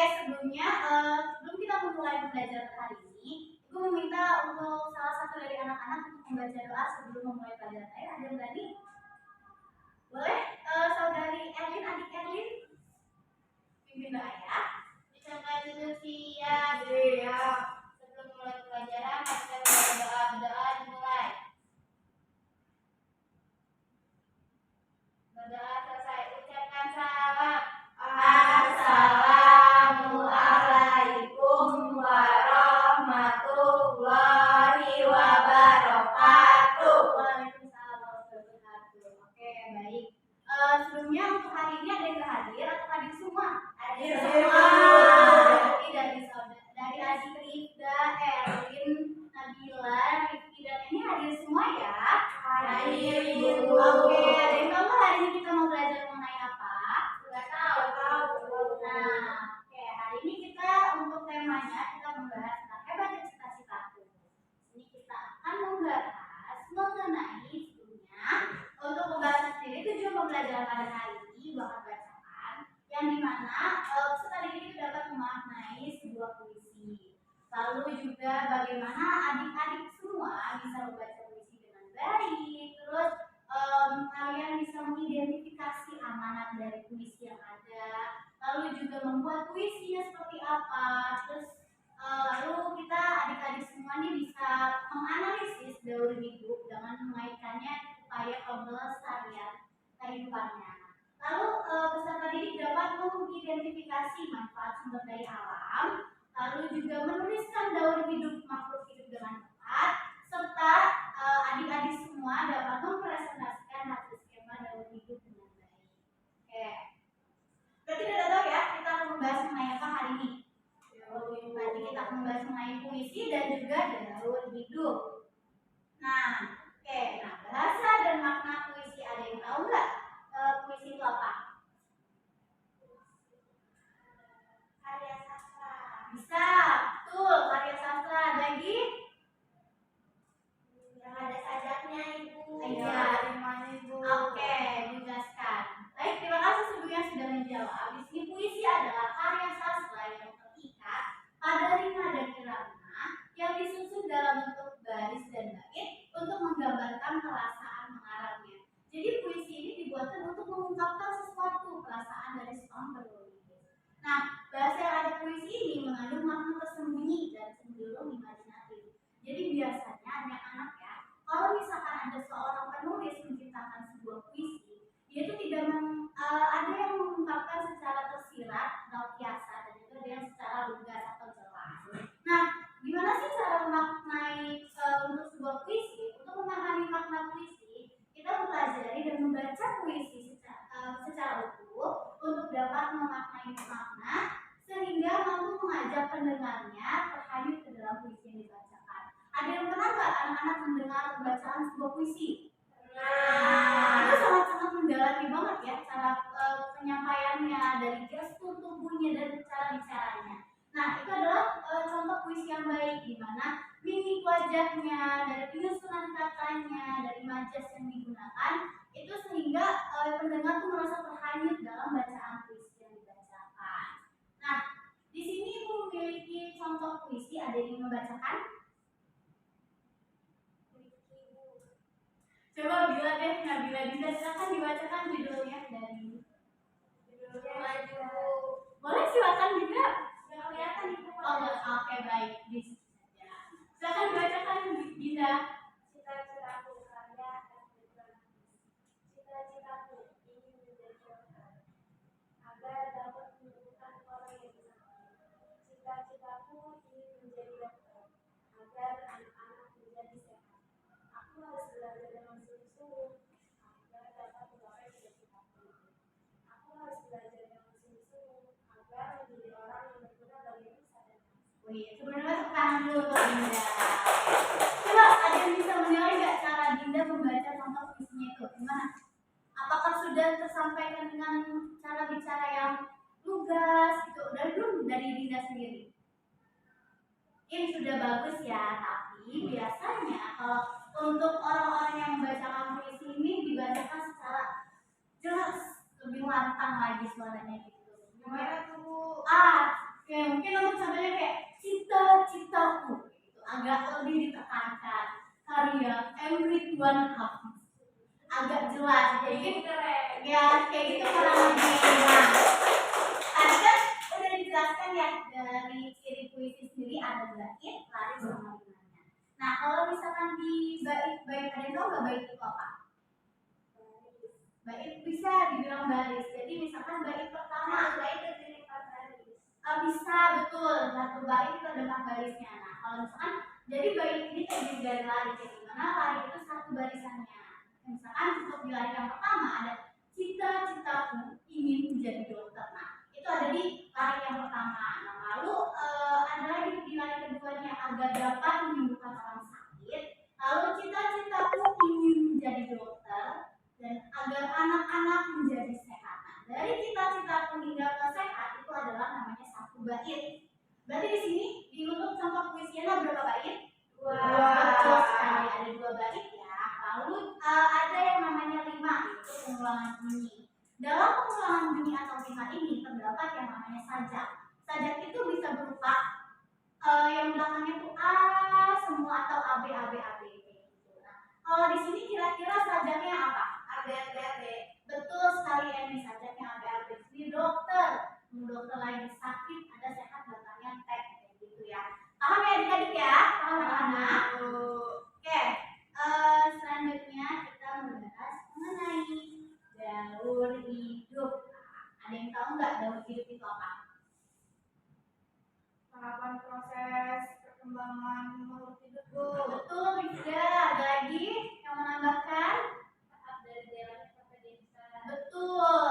sebelumnya sebelum kita memulai pembelajaran hari ini, Ibu meminta untuk salah satu dari anak-anak untuk membaca doa sebelum memulai pelajaran. Ada yang berani? Boleh, saudari Erlin, adik Erlin, pimpin doa ya. Ucapkan dulu siap. Sebelum mulai pelajaran, kita berdoa. Berdoa dimulai. Berdoa selesai. Ucapkan salam. Assalamualaikum warahmatullahi wabarakatuh. Waalaikumsalam warahmatullahi wabarakatuh. Oke, baik. Sebelumnya untuk hari ini ada yang hadir atau hadir semua? Hadir semua. Dari adik Rifda, Erwin, Nabila, Rifki dan ini hadir semua ya? Hadir. Oke, ada yang tahu hari ini kita mau belajar mengenai apa? Nggak tahu. Nah, oke, hari ini kita untuk temanya kita membahas tentang hebatnya cita-citaku. Ini kita akan membahas mengenai sebelumnya untuk pembahasan sendiri tujuan pembelajaran pada hari ini bahan bacaan yang dimana peserta didik itu dapat memaknai sebuah puisi. Lalu juga bagaimana adik-adik semua bisa membaca puisi dengan baik. Terus kalian bisa mengidentifikasi amanat dari puisi yang ada. Lalu juga membuat puisinya seperti apa. Terus lalu kita adik-adik semua nih bisa menganalisis daur hidup dengan mengaitkannya upaya pelestarian kehidupannya. Lalu peserta didik dapat mengidentifikasi manfaat sumber daya alam, lalu juga menuliskan daur hidup makhluk hidup dengan tepat, serta adik-adik semua dapat mempresentasikan hasil skema daur hidup dengan baik. Oke. Berarti udah tahu ya kita akan membahas mengenai apa hari ini. Nanti kita akan membahas mengenai puisi dan juga daur hidup. Nah, oke. Nah, bahasa dan makna puisi ada yang tahu nggak? Puisi itu apa? Karya sastra. Bisa, betul, karya sastra. Ada lagi? Yang ada sajaknya, Ibu. Iya. Ibu. Oke, dijelaskan. Baik, terima kasih sebelumnya sudah menjawab. Di sini puisi adalah karya sastra yang terikat pada rima dan irama yang disusun dalam bentuk baris dan bait untuk menggambarkan perasaan mengarangnya. Jadi puisi ini dibuatkan untuk mengungkapkan sesuatu perasaan dari seorang penulis. Nah, bahasa yang ada puisi ini mengandung makna tersembunyi dan cenderung imajinatif. Jadi biasanya anak-anak ya, kalau misalkan ada seorang penulis menciptakan sebuah puisi, dia itu tidak ada yang mengungkapkan secara tersirat atau kiasan dan juga ada yang secara lugas atau jelas. Nah, gimana sih cara memaknai untuk sebuah puisi? Untuk memahami makna puisi, kita mempelajari dan membaca puisi secara utuh untuk dapat memaknai makna sehingga mampu mengajak pendengarnya terhanyut ke dalam puisi yang dibacakan. Ada yang pernah nggak anak-anak mendengar bacaan sebuah puisi? Itu sangat-sangat mendalami banget ya cara penyampaiannya dari gestur tubuhnya dan cara bicaranya. Nah, itu adalah contoh puisi yang baik di mana mimik wajahnya, dari penyusunan katanya, dari majas yang digunakan itu sehingga pendengar tuh merasa terhanyut dalam bacaan puisi yang dibacakan. Nah, di sini Ibu memiliki contoh puisi, ada yang membacakan? Coba Bila deh, Nabila Dinda, silakan dibacakan judulnya dari Judulnya Maju. Boleh silakan juga. Nggak kelihatan Ibu. Oh, oke, baik. Silakan dibacakan Dinda. Cita-citaku karya cita-citaku ingin menjadi dokter agar dapat menyembuhkan orang yang sakit. Cita-citaku ingin menjadi dokter agar anak-anak menjadi sehat. Aku harus belajar dengan sungguh-sungguh agar dapat menggapai cita-citaku. Aku harus belajar dengan sungguh-sungguh agar menjadi orang yang berguna bagi nusa dan bangsa. Wih, sebenarnya tepuk tangan dulu untuk Dinda. Coba ada yang bisa menilai nggak cara Dinda membaca contoh puisinya itu? Gimana? Apakah sudah tersampaikan dengan cara bicara yang lugas gitu? Dari belum dari Dinda sendiri? Ini sudah bagus ya, tapi biasanya kalau untuk orang-orang yang membacakan puisi ini dibacakan secara jelas, lebih lantang lagi suaranya gitu. Gimana tuh, Bu? Kayak mungkin untuk contohnya kayak cita-citaku itu agak lebih ditekankan. Karya everyone happy agak jelas. Jadi Keren. ya kayak gitu kurang lebih. Nah, tadi kan udah dijelaskan ya dari ciri puisi sendiri ada bait, laris sama rimanya. Nah, kalau misalkan di bait ada yang tahu nggak bait itu apa? Bait bisa dibilang baris. Jadi misalkan bait pertama Bait terdiri dari baris. bisa betul satu bait itu ada 4 barisnya. Nah, kalau misalkan jadi bait ini terdiri dari lari, kayak gimana lari itu satu barisannya. Misalkan untuk di lari yang pertama ada cita-citaku ingin menjadi dokter. Nah, itu ada di lari yang pertama. Nah, lalu ada lagi di lari keduanya agar dapat menyembuhkan orang sakit. Lalu cita-citaku ingin menjadi dokter dan agar anak-anak menjadi sehat. Nah, dari cita-citaku hingga ke sehat itu adalah namanya satu bait. Berarti di sini di untuk contoh puisinya berapa bait? Dua. Betul sekali, ada 2 bait ya. Lalu ada yang namanya rima, itu pengulangan bunyi. Dalam pengulangan bunyi atau rima ini terdapat yang namanya sajak. Sajak itu bisa berupa yang belakangnya tuh a semua atau ab ab ab gitu. Nah, kalau di sini kira-kira sajaknya apa? AB AB AB. Betul sekali Emi, sajaknya ab ab. Ini dokter, dokter lagi sakit, ada sehat belakangnya tek kayak gitu ya. Paham ya adik-adik ya? Paham anak-anak? Oke, selanjutnya kita membahas mengenai daur hidup. Ada yang tahu nggak daur hidup itu apa? Tahapan proses perkembangan makhluk hidup, Bu. Betul, Rifda. Ada lagi yang menambahkan? Tahap dari dia lahir sampai dia besar. Betul,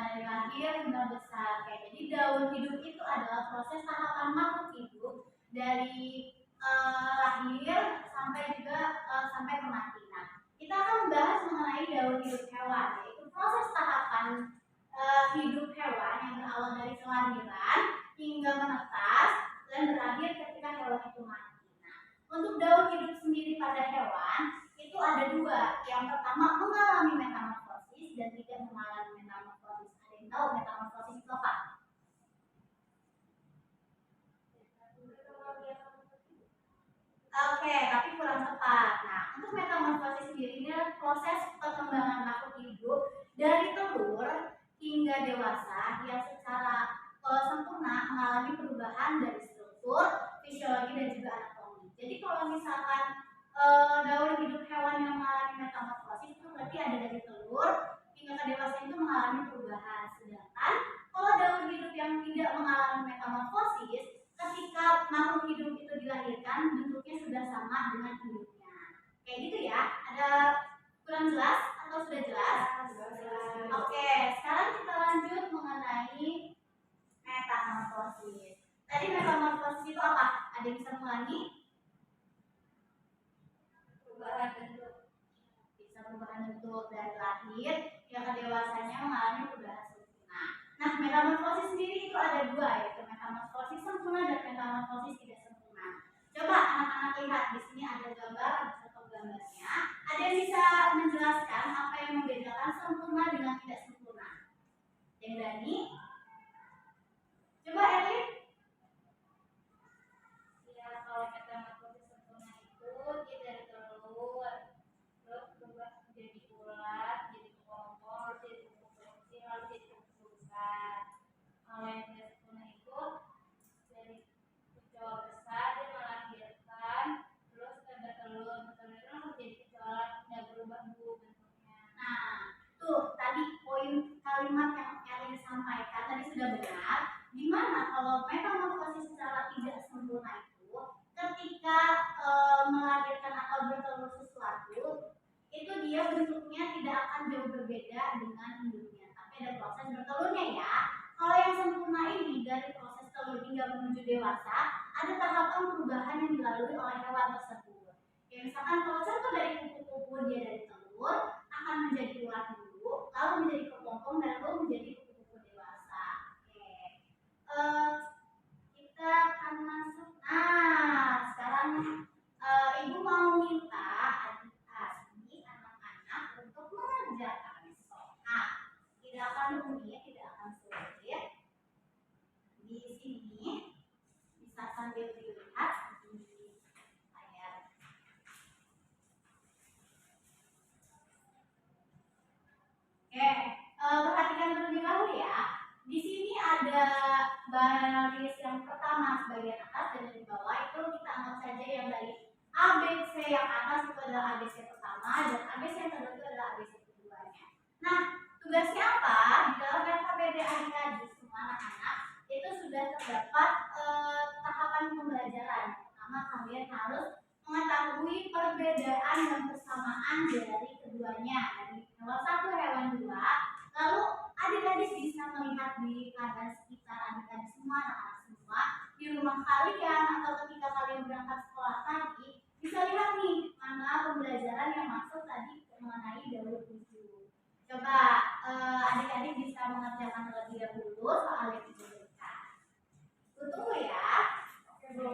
dari lahir hingga besar. Kayak jadi daur hidup itu adalah proses tahapan makhluk hidup dari lahir sampai juga sampai kematian. Nah, kita akan membahas mengenai daur hidup hewan, yaitu proses tahapan hidup hewan yang berawal dari kelahiran hingga menetas dan berakhir ketika hewan itu mati. Nah, untuk daur hidup sendiri pada hewan itu ada 2. Yang pertama mengalami metamorfosis dan tidak mengalami metamorfosis. Ada yang tahu metamorfosis itu apa? Oke, tapi kurang tepat. Nah, untuk metamorfosis sendiri ini adalah proses perkembangan makhluk hidup dari telur hingga dewasa yang secara sempurna mengalami perubahan dari struktur, fisiologi dan juga anatomi. Jadi kalau misalkan daur hidup hewan yang mengalami metamorfosis itu berarti ada dari telur hingga ke dewasa itu mengalami perubahan. Sedangkan kalau daur hidup yang tidak mengalami metamorfosis, ketika makhluk hidup itu dilahirkan bentuknya sudah sama dengan induknya. Kayak gitu ya. Ada kurang jelas atau sudah jelas? Oke, sekarang kita lanjut mengenai metamorfosis. Tadi metamorfosis itu apa? Ada yang bisa mengulangi? Perubahan bentuk. Bisa perubahan bentuk dari lahir yang ke dewasanya mengalami perubahan sempurna. Nah, metamorfosis sendiri itu ada 2, yaitu metamorfosis sempurna dan metamorfosis tidak sempurna. Coba anak-anak lihat di sini ada gambar, ada foto gambarnya. Ada yang bisa menjelaskan apa yang membedakan sempurna dengan tidak sempurna? Yang berani? Coba Erlin. Ya, kalau metamorfosis sempurna itu dia dari telur, terus berubah menjadi ulat, jadi kepompong, jadi kuku kecil, lalu jadi kuku besar. Kalau yang tidak sempurna itu dari kecoa besar dia melahirkan, terus ada telur, telur itu langsung jadi kecoa, tidak berubah bentuknya. Nah, tuh tadi poin kalimat yang Erlin sampaikan tadi sudah benar. Dimana kalau metamorfosis secara tidak sempurna itu ketika melahirkan atau bertelur sesuatu itu dia bentuknya tidak akan jauh berbeda dengan induknya, tapi ada proses bertelurnya ya. Kalau yang sempurna ini dari proses telur hingga menuju dewasa ada tahapan perubahan yang dilalui oleh hewan tersebut. Ya, misalkan kalau contoh dari kupu-kupu dia dari telur akan menjadi ulat dulu, lalu menjadi kepompong dan lalu menjadi kupu-kupu dewasa. Oke. Kita akan masuk. Nah, sekarang ibu mau minta adik-adik anak-anak untuk mengerjakan soal. Tidak akan rumit, tidak akan sulit. Di sini baris yang pertama bagian atas dan dari bawah itu kita anggap saja yang dari ABC yang atas itu adalah ABC pertama dan ABC yang kedua itu adalah ABC keduanya. Nah, tugasnya apa? Di dalam RKPD adik-adik semua anak-anak itu sudah terdapat tahapan pembelajaran. Pertama, kalian harus mengetahui perbedaan dan persamaan dari keduanya, dari hewan satu, hewan dua. Lalu adik-adik bisa melihat di keadaan sekitar adik-adik semua, anak-anak semua di rumah kalian atau ketika kalian berangkat sekolah tadi bisa lihat nih mana pembelajaran yang masuk tadi mengenai daur tujuh. Coba adik-adik bisa mengerjakan terlebih dahulu soal yang diberikan. Tunggu ya. Oke, Bu.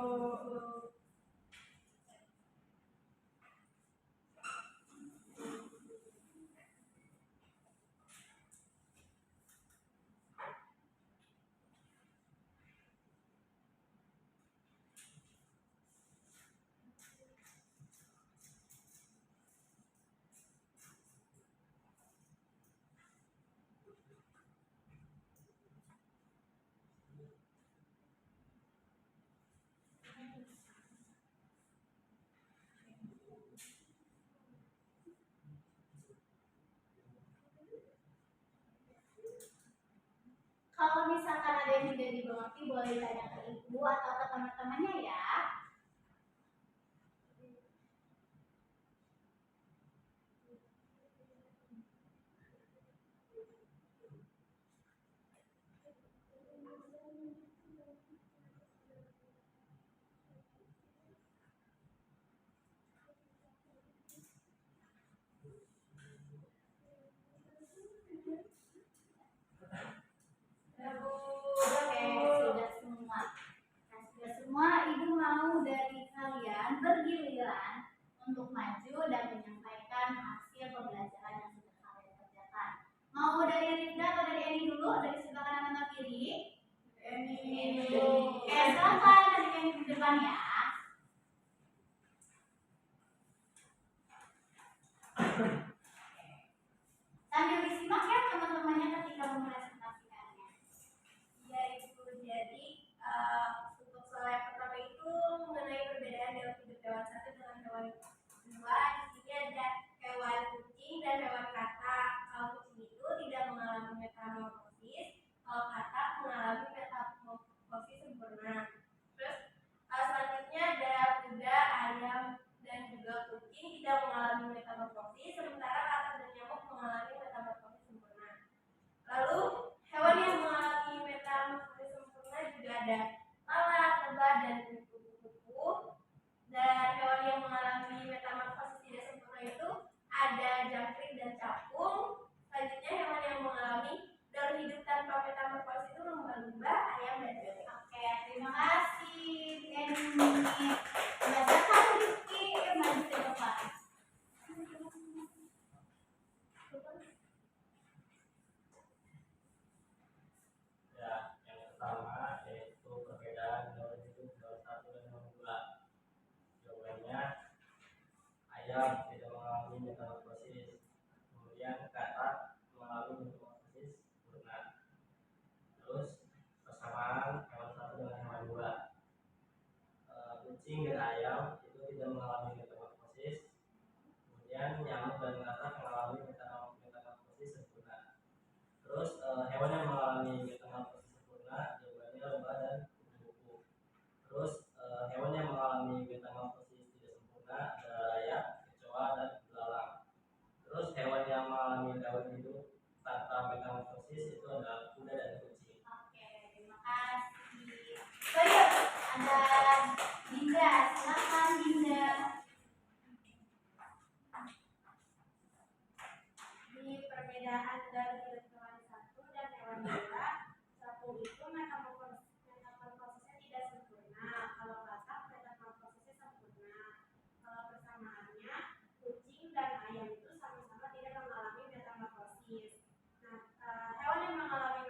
Kalau misalkan ada yang tidak dimengerti boleh tanya ke ibu atau ke teman-temannya ya. Oke, sudah semua. Nah, sudah semua, ibu mau dari kalian bergiliran untuk maju dan menyampaikan hasil pembelajaran yang sudah kalian kerjakan. Mau dari Rinda atau dari Eni dulu? Dari sebelah kanan atau kiri? Eni. Oke, silakan dari Eni di depan ya. Sambil disimak ya teman-temannya ketika mempresentasikannya. Ya Ibu, jadi untuk soal yang pertama itu mengenai perbedaan dalam hidup hewan satu dengan hewan dua. Di sini ada hewan kucing dan hewan katak. Kalau kucing itu tidak mengalami metamorfosis, kalau katak mengalami metamorfosis sempurna. Terus selanjutnya ada kuda, ayam, dan juga kucing tidak mengalami metamorfosis, sementara katak dan nyamuk mengalami metamorfosis sempurna. Lalu hewan yang mengalami metamorfosis sempurna juga ada lalat, lebah, dan kupu-kupu. Dan hewan yang mengalami metamorfosis tidak sempurna itu ada jangkrik dan capung. Selanjutnya hewan yang mengalami daur hidup tanpa metamorfosis itu lumba-lumba, ayam, dan bebek. Oke, terima kasih Eni. Belajarkan Rizky, maju ke depan. Ya, yang pertama yaitu perbedaan daur hidup hewan satu dan hewan dua. Jawabannya ayam tidak mengalami metamorfosis, kemudian katak mengalami metamorfosis sempurna. Terus persamaan hewan satu dengan hewan dua, kucing dan ayam itu tidak mengalami metamorfosis, kemudian nyamuk dan katak mengalami metamorfosis sempurna. Terus hewan yang mengalami metamorfosis sempurna jawabannya lebah dan kupu-kupu. Terus hewan yang mengalami metamorfosis tidak sempurna ada layak, kecoa, dan belalang. Terus hewan yang mengalami daur hidup tanpa metamorfosis itu adalah kuda dan kucing. Oke, terima kasih. Baik, ada Dinda, silakan Dinda. Di perbedaan daur hidup hewan satu dan hewan dua, satu itu metamorfosisnya tidak sempurna, kalau katak metamorfosisnya sempurna. Kalau persamaannya, kucing dan ayam itu sama-sama tidak mengalami metamorfosis. Nah, hewan yang mengalami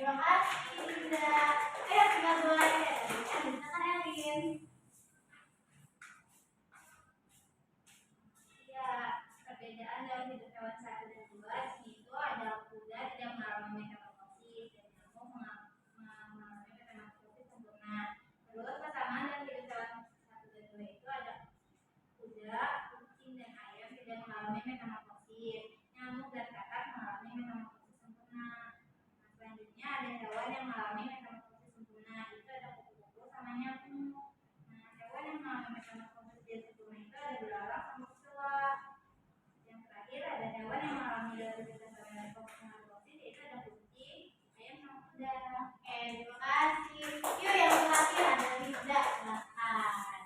terima kasih Dinda. Ayo tinggal boleh tadi kan bisa kan Elin? Ya, perbedaan dalam hidup hewan satu dan dua itu ada kuda tidak mengalami metamorfosis dan nyamuk mengalami metamorfosis sempurna. Terus kesamaan dalam hidup hewan satu dan dua itu ada kuda, kucing dan ayam tidak mengalami metamorfosis. Nyamuk dan katak mengalami metamorfosis sempurna. Nah, selanjutnya ada hewan yang mengalami metamorfosis sempurna itu ada kupu-kupu sama nyamuk. Nah, hewan yang mengalami metamorfosis yang sempurna itu ada belalang sama kecoa. Yang terakhir ada hewan yang mengalami metamorfosis yaitu ada kucing, ayam sama kuda. Oke, terima kasih. Yuk yang terakhir ada Linda, silakan.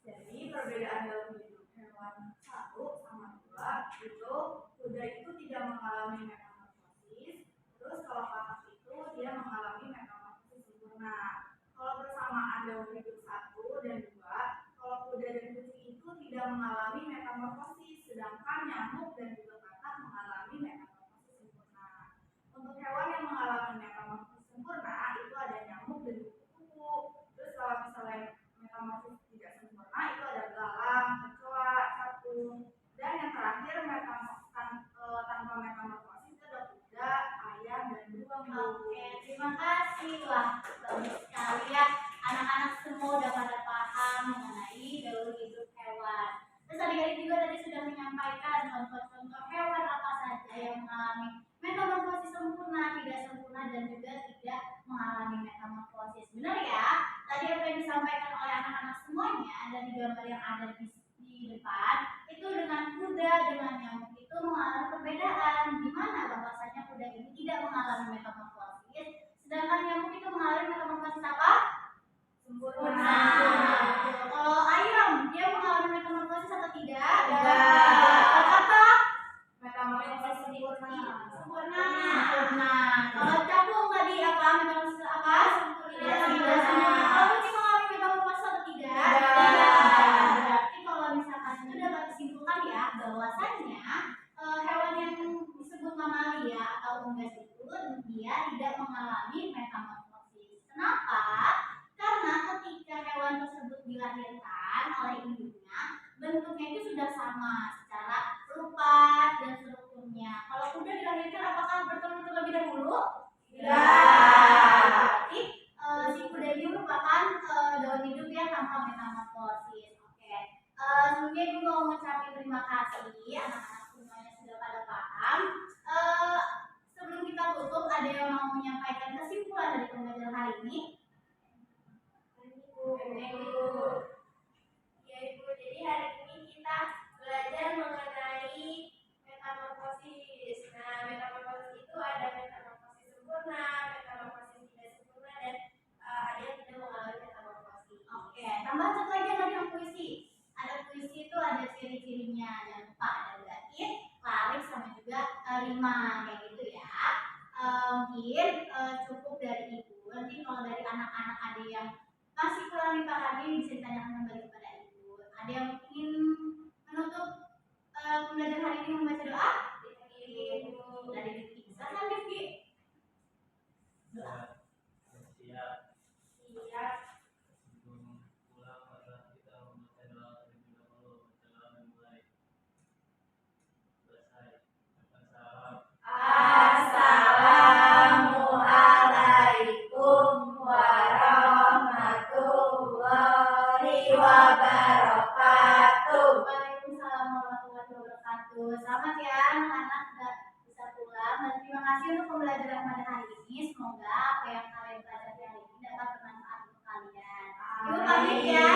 Jadi perbedaan dalam hidup hewan satu sama dua itu kuda itu tidak mengalami metamorfosis, terus kalau katak itu dia mengalami metamorfosis sempurna. Kalau bersamaan dalam hidup satu dan dua, kalau kuda dan kucing itu tidak mengalami metamorfosis, sedangkan nyamuk dan juga katak mengalami metamorfosis sempurna. Untuk hewan yang mengalami metamorfosis sempurna itu ada nyamuk dan kupu-kupu. Terus kalau misalnya metamorfosis tidak sempurna itu ada belalang, kecoa, capung, dan yang terakhir tanpa metamorfosis itu ada kuda, ayam, dan beruang. Oke, terima kasih. Wah, bagus sekali ya. Anak-anak semua udah pada paham mengenai gaul hidup hewan. Terus adik-adik juga tadi sudah menyampaikan contoh-contoh hewan apa saja yang mengalami metamorfosis sempurna, tidak sempurna, dan juga tidak mengalami metamorfosis. Benar ya? Tadi apa yang disampaikan oleh anak-anak semuanya dan di gambar yang ada di depan itu dengan kuda dengan nyamuk itu mengalami perbedaan, di mana bahwasanya kuda ini tidak mengalami metamorfosis, sedangkan nyamuk itu mengalami metamorfosis apa? Sempurna. Kalau ayam dia mengalami metamorfosis atau tidak? Tidak. Apa? Metamorfosis sempurna. Sempurna. Kalau capung tadi apa? Metamorfosis apa? Tidak. Kalau kucing mengalami metamorfosis atau tidak? Tidak. Berarti kalau misalkan itu dapat disimpulkan ya bahwasanya hewan yang disebut mamalia atau unggas itu dia tidak mengalami metamorfosis. Kenapa? Karena ketika hewan tersebut dilahirkan oleh ibunya, bentuknya itu sudah sama secara rupa dan strukturnya. Kalau kuda dilahirkan apakah bertelur terlebih dahulu? Tidak. Berarti si kuda ini merupakan daun hidup yang tanpa metamorfosis. Oke. Sebelumnya ibu mau mengucapkan terima kasih anak-anak semuanya sudah pada paham. Sebelum kita tutup, ada yang mau menyampaikan kesimpulan dari pembelajaran hari ini? Ya Ibu, jadi hari ini kita belajar mengenai metamorfosis. Nah, metamorfosis itu ada metamorfosis sempurna, metamorfosis tidak sempurna, dan ada yang tidak mengalami metamorfosis. Oke, tambah satu lagi tadi yang puisi. Ada puisi itu ada ciri-cirinya, jangan lupa ada bait, laris sama juga rima kayak gitu ya. Mungkin cukup dari ibu. Nanti kalau dari anak-anak ada yang masih kurang dipahami bisa ditanyakan kembali kepada ibu. Ada yang ingin menutup pembelajaran hari ini membaca doa? Dari Rifki. Silakan Rifki. Doa. Siap. Siap. Sebelum pulang adalah kita membaca doa terlebih dahulu. Doa memulai. Selesai. Akan salam. Assalamualaikum warahmatullahi wabarakatuh. Waalaikumsalam warahmatullahi wabarakatuh. Selamat ya anak-anak sudah bisa pulang dan terima kasih untuk pembelajaran pada hari ini. Semoga apa yang kalian pelajari hari ini dapat bermanfaat untuk kalian. Ibu pamit ya.